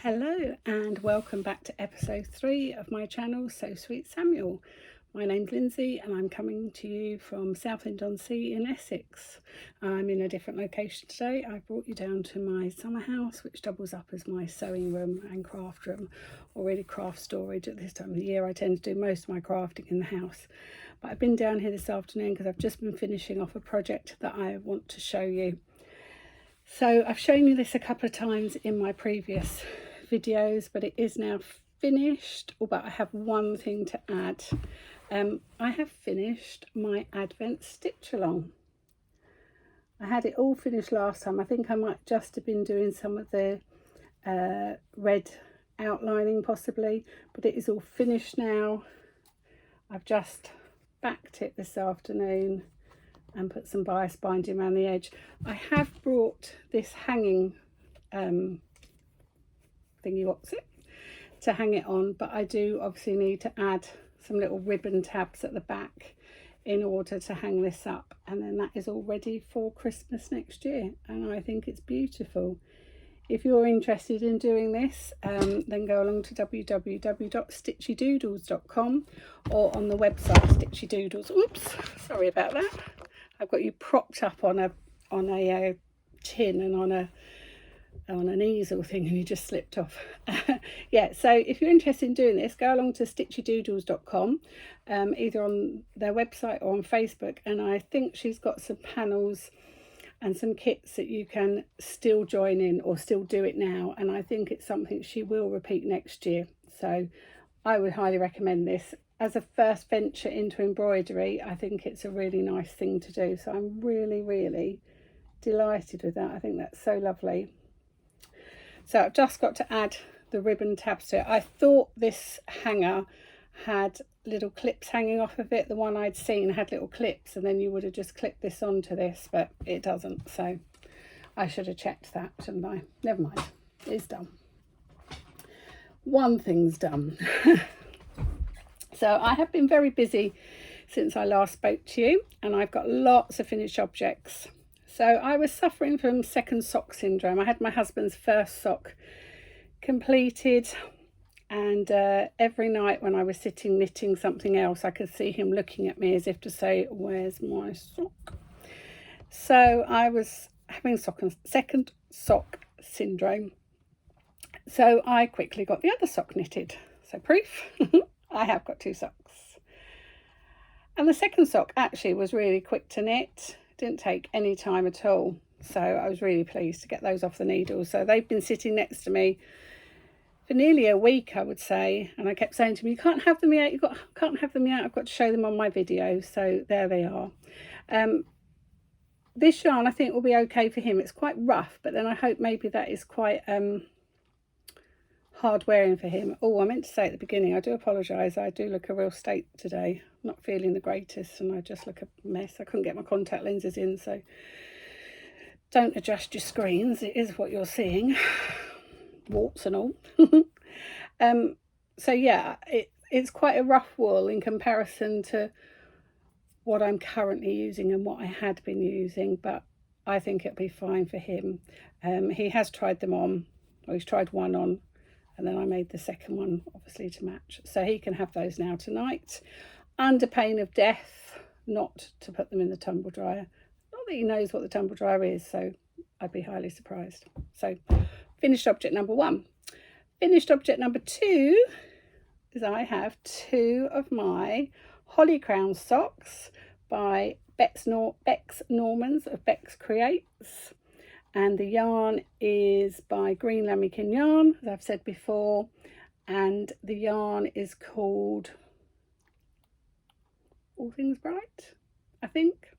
Hello and welcome back to episode 3 of my channel, So Sweet Samuel. My name's Lindsay and I'm coming to you from Southend-on-Sea in Essex. I'm in a different location today. I brought you down to my summer house, which doubles up as my sewing room and craft room, or really craft storage. At this time of the year I tend to do most of my crafting in the house. But I've been down here this afternoon because I've just been finishing off a project that I want to show you. So I've shown you this a couple of times in my previous videos, but it is now finished. But I have one thing to add. I have finished my Advent stitch along. I had it all finished last time. I think I might just have been doing some of the red outlining possibly, but it is all finished now. I've just backed it this afternoon and put some bias binding around the edge. I have brought this hanging thingy what's it to hang it on, but I do obviously need to add some little ribbon tabs at the back in order to hang this up, and then that is all ready for Christmas next year, and I think it's beautiful. If you're interested in doing this, then go along to www.stitchydoodles.com or on the website Stitchy Doodles. Oops, sorry about that. I've got you propped up on a tin and on an easel thing, and you just slipped off. Yeah, so if you're interested in doing this, go along to stitchydoodles.com, either on their website or on Facebook, and I think she's got some panels and some kits that you can still join in or still do it now, and I think it's something she will repeat next year. So I would highly recommend this. As a first venture into embroidery, I think it's a really nice thing to do, so I'm really delighted with that. I think that's so lovely. So I've just got to add the ribbon tabs to it. I thought this hanger had little clips hanging off of it. The one I'd seen had little clips, and then you would have just clipped this onto this, but it doesn't. So I should have checked that, shouldn't I? Never mind, it's done. One thing's done. So I have been very busy since I last spoke to you, and I've got lots of finished objects. So I was suffering from second sock syndrome. I had my husband's first sock completed, and every night when I was sitting knitting something else, I could see him looking at me as if to say, "Where's my sock?" So I was having second sock syndrome. So I quickly got the other sock knitted. So proof, I have got 2 socks. And the second sock actually was really quick to knit. Didn't take any time at all. So I was really pleased to get those off the needle. So they've been sitting next to me for nearly a week, I would say, and I kept saying to him, "You can't have them yet, can't have them yet, I've got to show them on my video." So there they are. This yarn I think will be okay for him. It's quite rough, but then I hope maybe that is quite hard wearing for him. Oh, I meant to say at the beginning, I do apologise, I do look a real state today. I'm not feeling the greatest and I just look a mess. I couldn't get my contact lenses in, so don't adjust your screens, it is what you're seeing, warts and all. So yeah, it's quite a rough wool in comparison to what I'm currently using and what I had been using, but I think it'll be fine for him. He has tried them on, or he's tried one on, and then I made the second one obviously to match, so he can have those now tonight, under pain of death not to put them in the tumble dryer. Not that he knows what the tumble dryer is, so I'd be highly surprised. So finished object number 1. Finished object number 2 is I have 2 of my Holly Crown socks by Bex Normans of Bex Creates, and the yarn is by Green Lambikin Yarn, as I've said before, and the yarn is called All Things Bright, I think.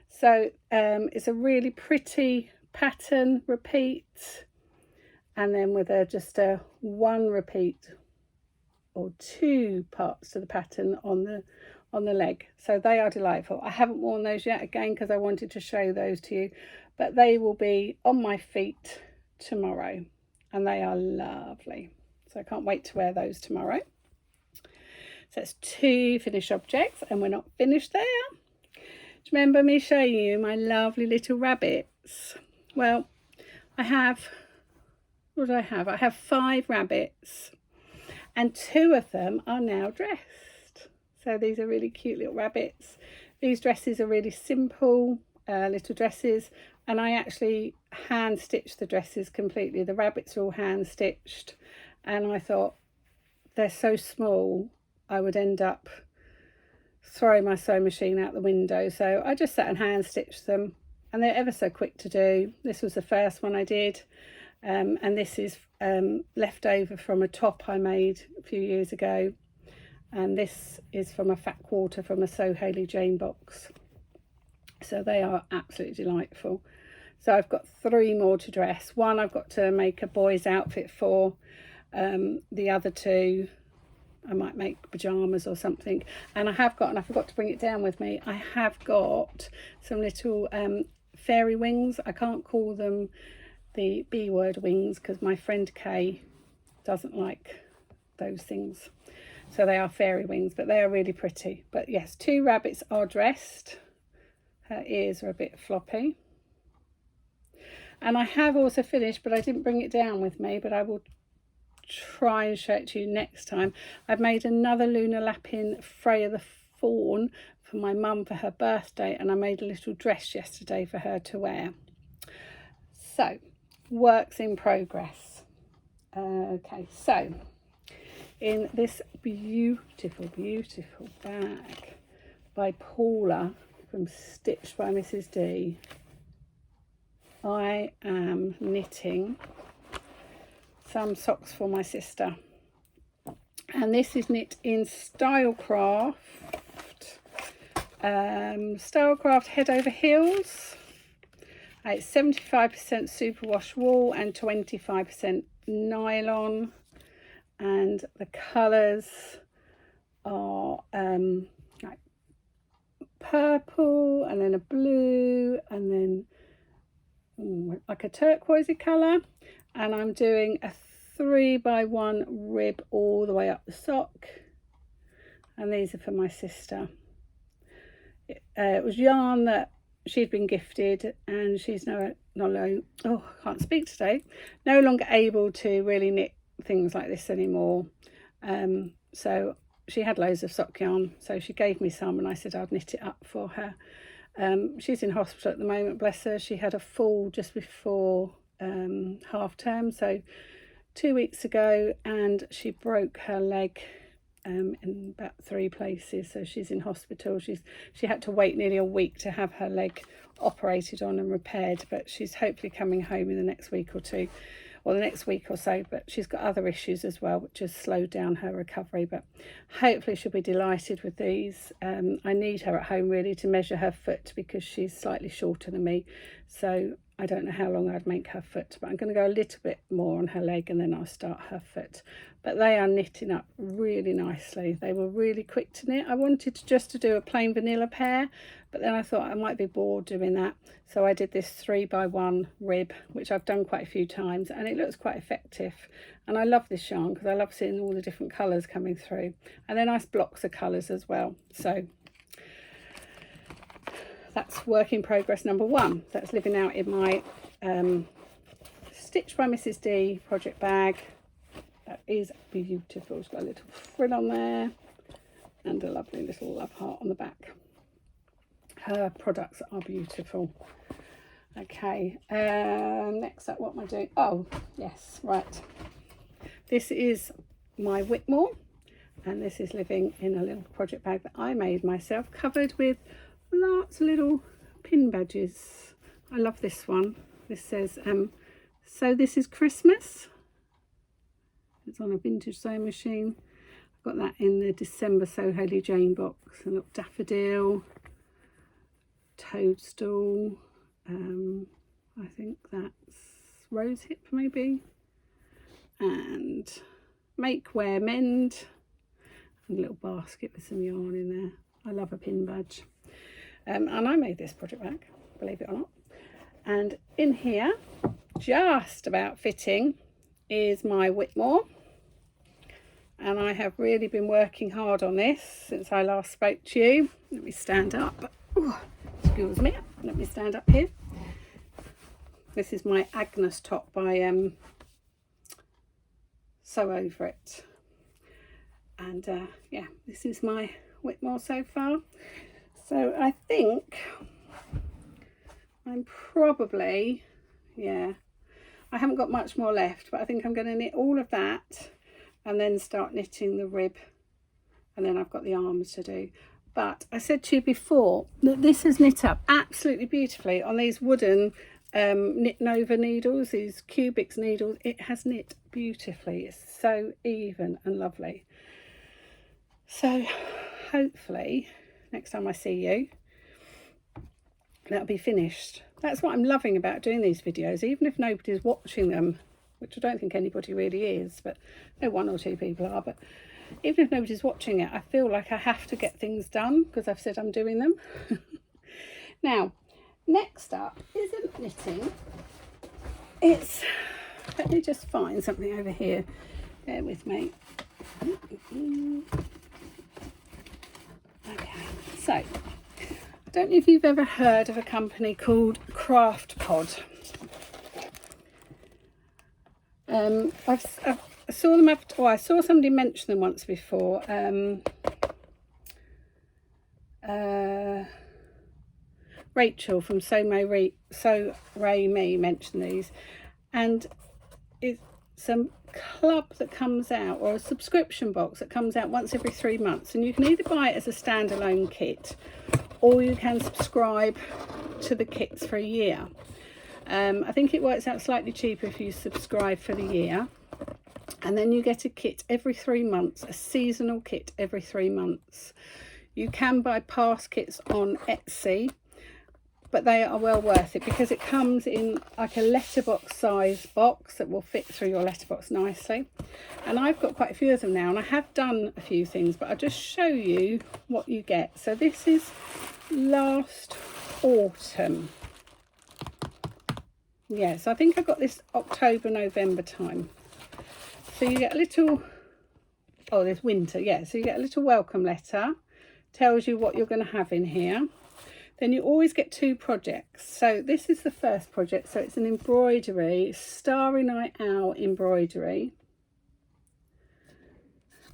So it's a really pretty pattern repeat, and then with just a 1 repeat or 2 parts to the pattern on the leg. So they are delightful. I haven't worn those yet, again because I wanted to show those to you, but they will be on my feet tomorrow, and they are lovely. So I can't wait to wear those tomorrow. So that's 2 finished objects, and we're not finished there. Do you remember me showing you my lovely little rabbits? Well, I have what do I have? I have 5 rabbits, and 2 of them are now dressed. So these are really cute little rabbits. These dresses are really simple little dresses, and I actually hand stitched the dresses completely. The rabbits are all hand stitched, and I thought they're so small I would end up throwing my sewing machine out the window, so I just sat and hand stitched them, and they're ever so quick to do. This was the first one I did, and this is left over from a top I made a few years ago, and this is from a fat quarter from a Sew Hayley Jane box. So they are absolutely delightful. So I've got 3 more to dress. One I've got to make a boy's outfit for. The other 2 I might make pyjamas or something. And I forgot to bring it down with me, I have got some little fairy wings. I can't call them the B word wings because my friend Kay doesn't like those things. So they are fairy wings, but they are really pretty. But yes, 2 rabbits are dressed. Her ears are a bit floppy. And I have also finished, but I didn't bring it down with me, but I will try and show it to you next time. I've made another Lunar Lapin Freya the Fawn for my mum for her birthday, and I made a little dress yesterday for her to wear. So, works in progress. Okay, so in this beautiful bag by Paula from Stitched by Mrs. D, I am knitting some socks for my sister, and this is knit in Stylecraft head over heels. It's 75% superwash wool and 25% nylon, and the colours are like purple, and then a blue, and then like a turquoisey colour. And I'm doing a 3x1 rib all the way up the sock, and these are for my sister. It was yarn that she'd been gifted, and she's no longer able to really knit things like this anymore. So she had loads of sock yarn, so she gave me some, and I said I'd knit it up for her. She's in hospital at the moment, bless her. She had a fall just before half term, so 2 weeks ago, and she broke her leg in about 3 places, so she's in hospital. She had to wait nearly a week to have her leg operated on and repaired, but she's hopefully coming home in the next week or 2, or the next week or so. But she's got other issues as well, which has slowed down her recovery, but hopefully she'll be delighted with these. I need her at home really to measure her foot because she's slightly shorter than me, so I don't know how long I'd make her foot, but I'm going to go a little bit more on her leg and then I'll start her foot. But they are knitting up really nicely. They were really quick to knit. I wanted to do a plain vanilla pair, but then I thought I might be bored doing that. So I did this 3x1 rib, which I've done quite a few times, and it looks quite effective. And I love this yarn because I love seeing all the different colours coming through. And they're nice blocks of colours as well. So that's work in progress number 1. That's living out in my Stitched by Mrs. D project bag. That is beautiful. It's got a little frill on there and a lovely little love heart on the back. Her products are beautiful. Okay, next up, what am I doing? Oh, yes, right. This is my Whitmoor, and this is living in a little project bag that I made myself, covered with lots of little pin badges. I love this one. This says, so this is Christmas. It's on a vintage sewing machine. I've got that in the December Sew Hayley Jane box. A little daffodil, toadstool, I think that's rose hip maybe, and make, wear, mend, and a little basket with some yarn in there. I love a pin badge. And I made this project bag, believe it or not. And in here, just about fitting, is my Whitmoor. And I have really been working hard on this since I last spoke to you. Let me stand up. Ooh, excuse me. Let me stand up here. This is my Agnes top by so over it. And yeah, this is my Whitmoor so far. So I think I'm probably, yeah, I haven't got much more left, but I think I'm going to knit all of that and then start knitting the rib, and then I've got the arms to do. But I said to you before that this is knit up absolutely beautifully on these wooden Knit Nova needles, these Cubics needles. It has knit beautifully. It's so even and lovely. So hopefully next time I see you, that'll be finished. That's what I'm loving about doing these videos, even if nobody's watching them, which I don't think anybody really is, but no, 1 or 2 people are. But even if nobody's watching it, I feel like I have to get things done because I've said I'm doing them. Now, next up isn't knitting. It's, let me just find something over here. Bear with me. Okay, so I don't know if you've ever heard of a company called Craft Pod. I saw them I saw somebody mention them once before. Rachel from So Ray Me mentioned these, and it's some club that comes out, or a subscription box that comes out once every 3 months, and you can either buy it as a standalone kit or you can subscribe to the kits for a year. I think it works out slightly cheaper if you subscribe for the year, and then you get a kit every 3 months, a seasonal kit every 3 months. You can buy past kits on Etsy, but they are well worth it because it comes in like a letterbox size box that will fit through your letterbox nicely. And I've got quite a few of them now, and I have done a few things, but I'll just show you what you get. So this is last autumn. Yes, I think I got this October, November time. So you get a little, oh, there's winter, yeah. So you get a little welcome letter, tells you what you're going to have in here. Then you always get 2 projects. So this is the first project. So it's an embroidery, Starry Night Owl embroidery.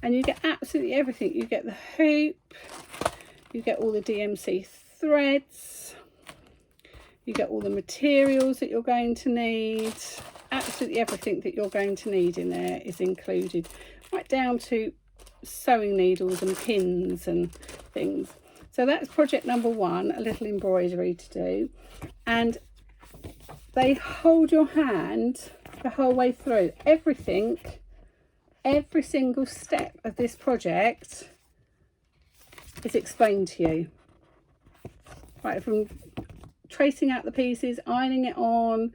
And you get absolutely everything. You get the hoop, you get all the DMC threads, you get all the materials that you're going to need. Absolutely everything that you're going to need in there is included, right down to sewing needles and pins and things. So that's project number 1, a little embroidery to do. And they hold your hand the whole way through. Everything, every single step of this project is explained to you. Right, from tracing out the pieces, ironing it on,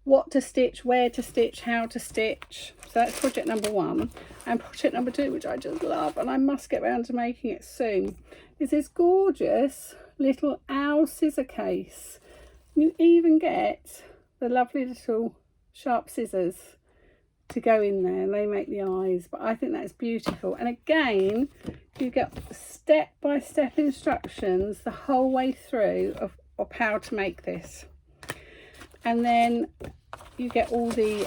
what to stitch, where to stitch, how to stitch. So that's project number 1. And project number 2, which I just love, and I must get around to making it soon, is this gorgeous little owl scissor case. You even get the lovely little sharp scissors to go in there, and they make the eyes. But I think that's beautiful. And again, you get step-by-step instructions the whole way through of how to make this. And then you get all the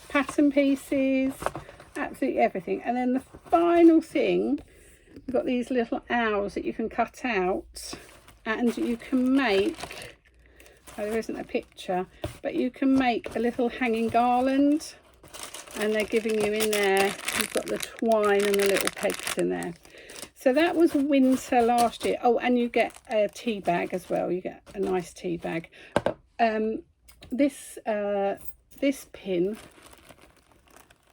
pattern pieces, absolutely everything. And then the final thing, you've got these little owls that you can cut out, and you can make, oh, there isn't a picture, but you can make a little hanging garland, and they're giving you in there, you've got the twine and the little pegs in there. So that was winter last year. Oh, and you get a tea bag as well. You get a nice tea bag. This pin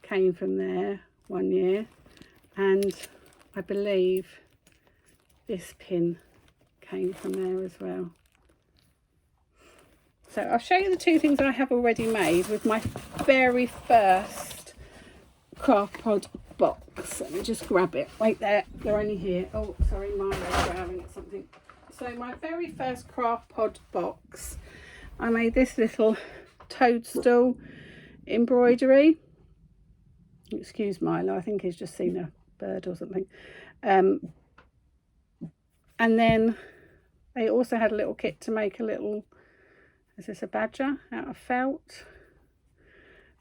came from there 1 year, and I believe this pin came from there as well. So I'll show you the 2 things I have already made with my very first Craft Pod box. Let me just grab it. Wait there, they're only here. Oh, sorry, Milo's growling at something. So my very first Craft Pod box, I made this little toadstool embroidery. Excuse Milo, I think he's just seen a bird or something. And then they also had a little kit to make a little, is this a badger out of felt?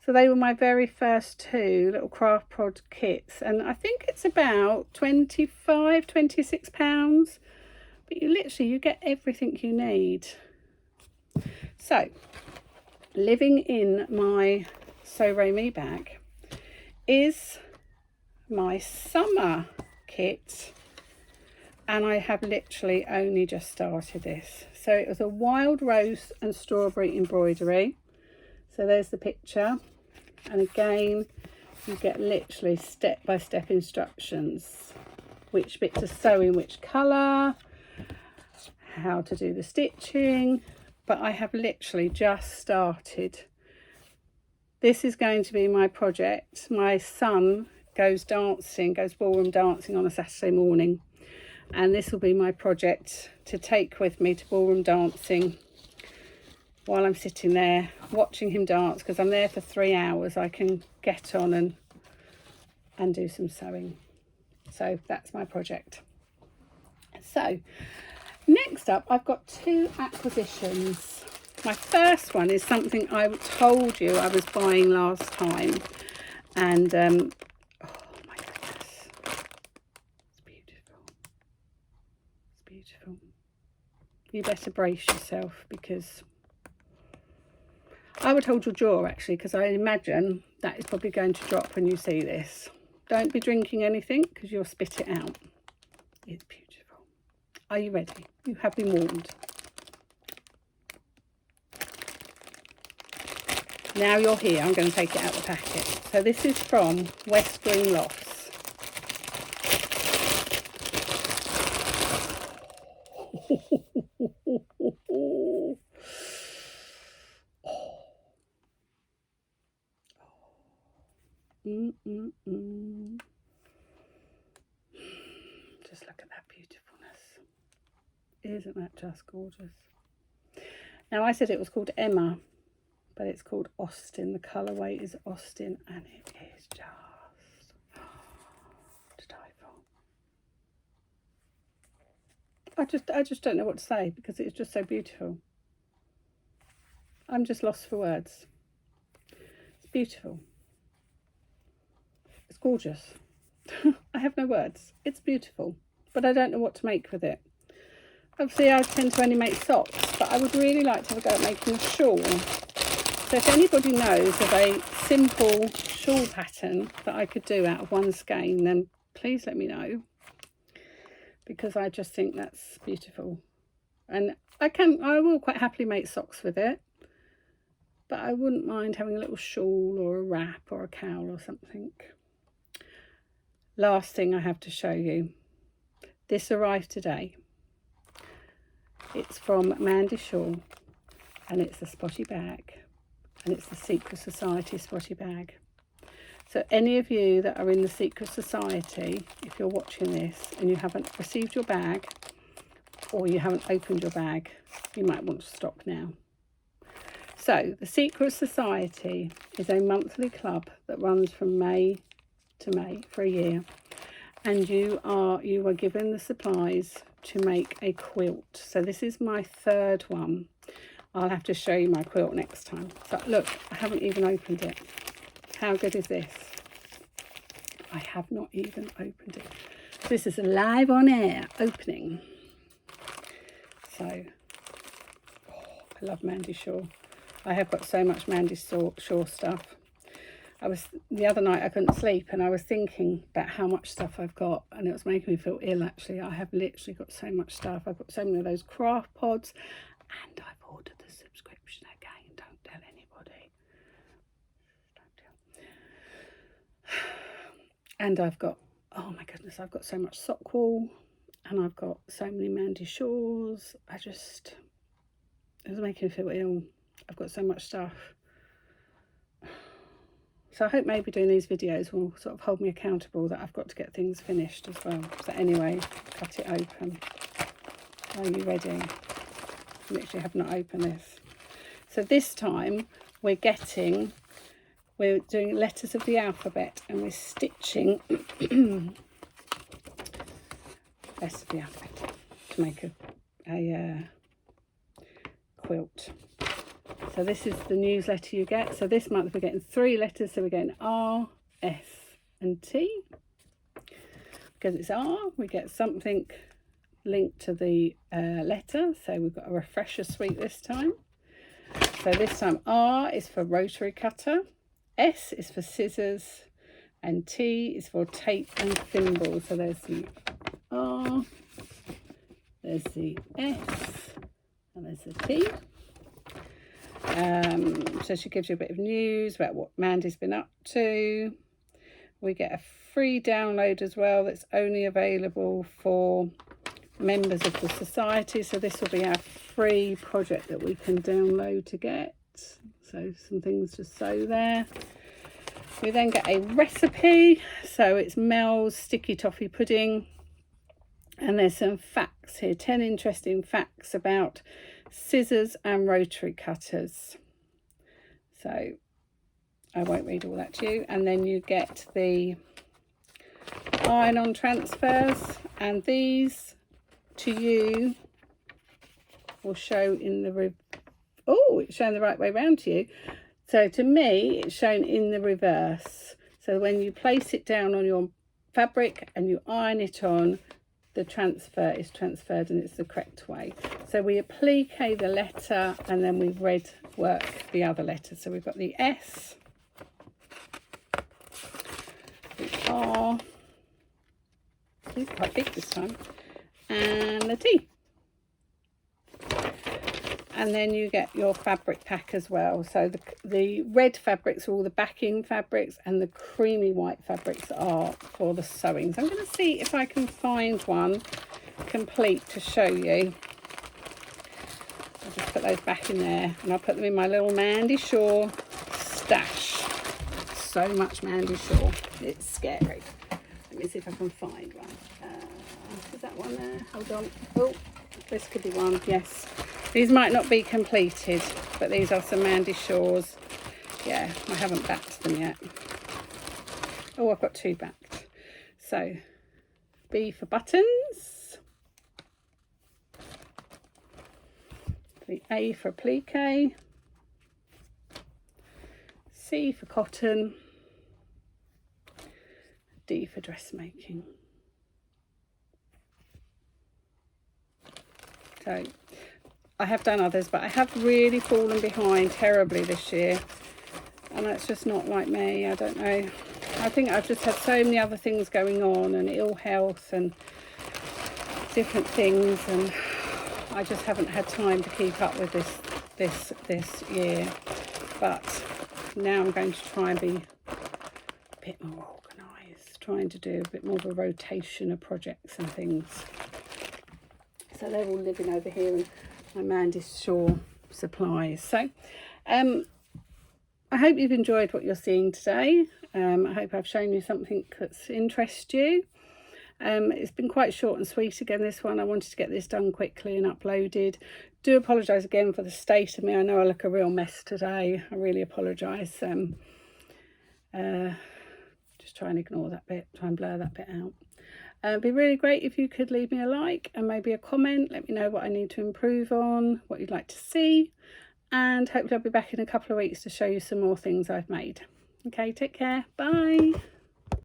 So they were my very first two little craft prod kits, and I think it's about £26, but you get everything you need. So living in my So Ray Me bag is my summer kit, and I have literally only just started this. So it was a wild rose and strawberry embroidery. So there's the picture, and again you get literally step-by-step instructions, which bit to sew in which colour, how to do the stitching, but I have literally just started. This is going to be my project. My son goes ballroom dancing on a Saturday morning, and this will be my project to take with me to ballroom dancing while I'm sitting there watching him dance, because I'm there for 3 hours. I can get on and do some sewing. So that's my project. So next up, I've got 2 acquisitions. My first one is something I told you I was buying last time, and oh my goodness, it's beautiful. It's beautiful. You better brace yourself, because I would hold your jaw actually, because I imagine that is probably going to drop when you see this. Don't be drinking anything, because you'll spit it out. It's beautiful. Are you ready? You have been warned. Now you're here, I'm going to take it out of the packet. So this is from West Green Lofts. Just look at that beautifulness. Isn't that just gorgeous? Now I said it was called Emma, but it's called Austin. The colourway is Austin, and it is just to die for. I just don't know what to say, because it's just so beautiful. I'm just lost for words. It's beautiful. It's gorgeous. I have no words. It's beautiful, but I don't know what to make with it. Obviously I tend to only make socks, but I would really like to have a go at making a shawl. So if anybody knows of a simple shawl pattern that I could do out of one skein, then please let me know, because I just think that's beautiful. And I will quite happily make socks with it, but I wouldn't mind having a little shawl or a wrap or a cowl or something. Last thing I have to show you. This arrived today. It's from Mandy Shaw, and it's a spotty bag, and it's the Secret Society spotty bag. So any of you that are in the Secret Society, if you're watching this and you haven't received your bag, or you haven't opened your bag, you might want to stop now. So the Secret Society is a monthly club that runs from May to May for a year, and you are given the supplies to make a quilt. So this is my 3rd one. I'll have to show you my quilt next time. But look, I haven't even opened it. How good is this? I have not even opened it. This is a live on air opening. So I love Mandy Shaw. I have got so much Mandy Shaw stuff. The other night I couldn't sleep, and I was thinking about how much stuff I've got, and it was making me feel ill actually. I have literally got so much stuff. I've got so many of those craft pods, and I've ordered the subscription again. Don't tell anybody. Don't tell. And I've got, oh my goodness, I've got so much sock wool, and I've got so many Mandy Shaws. It was making me feel ill. I've got so much stuff. So I hope maybe doing these videos will sort of hold me accountable that I've got to get things finished as well. So anyway, cut it open. Are you ready? I literally have not opened this. So this time we're doing letters of the alphabet, and we're stitching letters of the alphabet to make a quilt. So this is the newsletter you get. So this month we're getting 3 letters. So we're getting R, S and T. Because it's R, we get something linked to the letter. So we've got a refresher sweet this time. So this time R is for rotary cutter, S is for scissors, and T is for tape and thimble. So there's the R, there's the S, and there's the T. So she gives you a bit of news about what Mandy's been up to. We get a free download as well that's only available for members of the society. So this will be our free project that we can download to get. So some things to sew there. We then get a recipe. So it's Mel's sticky toffee pudding. And there's some facts here, 10 interesting facts about scissors and rotary cutters. So I won't read all that to you. And then you get the iron-on transfers, and these to you will show in the it's showing the right way round to you. So to me it's shown in the reverse. So when you place it down on your fabric and you iron it on, the transfer is transferred and it's the correct way. So we applique the letter and then we red work the other letter. So we've got the S, the R, it's quite big this time, and the T. And then you get your fabric pack as well. So the red fabrics are all the backing fabrics, and the creamy white fabrics are for the sewing. So I'm going to see if I can find one complete to show you. I'll just put those back in there, and I'll put them in my little Mandy Shaw stash. So much Mandy Shaw, it's scary. Let me see if I can find one. Is that one there? Hold on. Oh, this could be one. Yes. These might not be completed, but these are some Mandy Shaws. Yeah, I haven't backed them yet. Oh, I've got 2 backed. So, B for buttons. The A for applique. C for cotton. D for dressmaking. So I have done others, but I have really fallen behind terribly this year, and that's just not like me. I don't know, I think I've just had so many other things going on, and ill health and different things, and I just haven't had time to keep up with this year. But now I'm going to try and be a bit more organised, trying to do a bit more of a rotation of projects and things. So they're all living over here in my Mandy Shaw supplies. So I hope you've enjoyed what you're seeing today. I hope I've shown you something that's interests you. It's been quite short and sweet again, this one. I wanted to get this done quickly and uploaded. Do apologise again for the state of me. I know I look a real mess today. I really apologise. Just try and ignore that bit, try and blur that bit out. It'd be really great if you could leave me a like and maybe a comment. Let me know what I need to improve on, what you'd like to see. And hopefully I'll be back in a couple of weeks to show you some more things I've made. Okay, take care. Bye.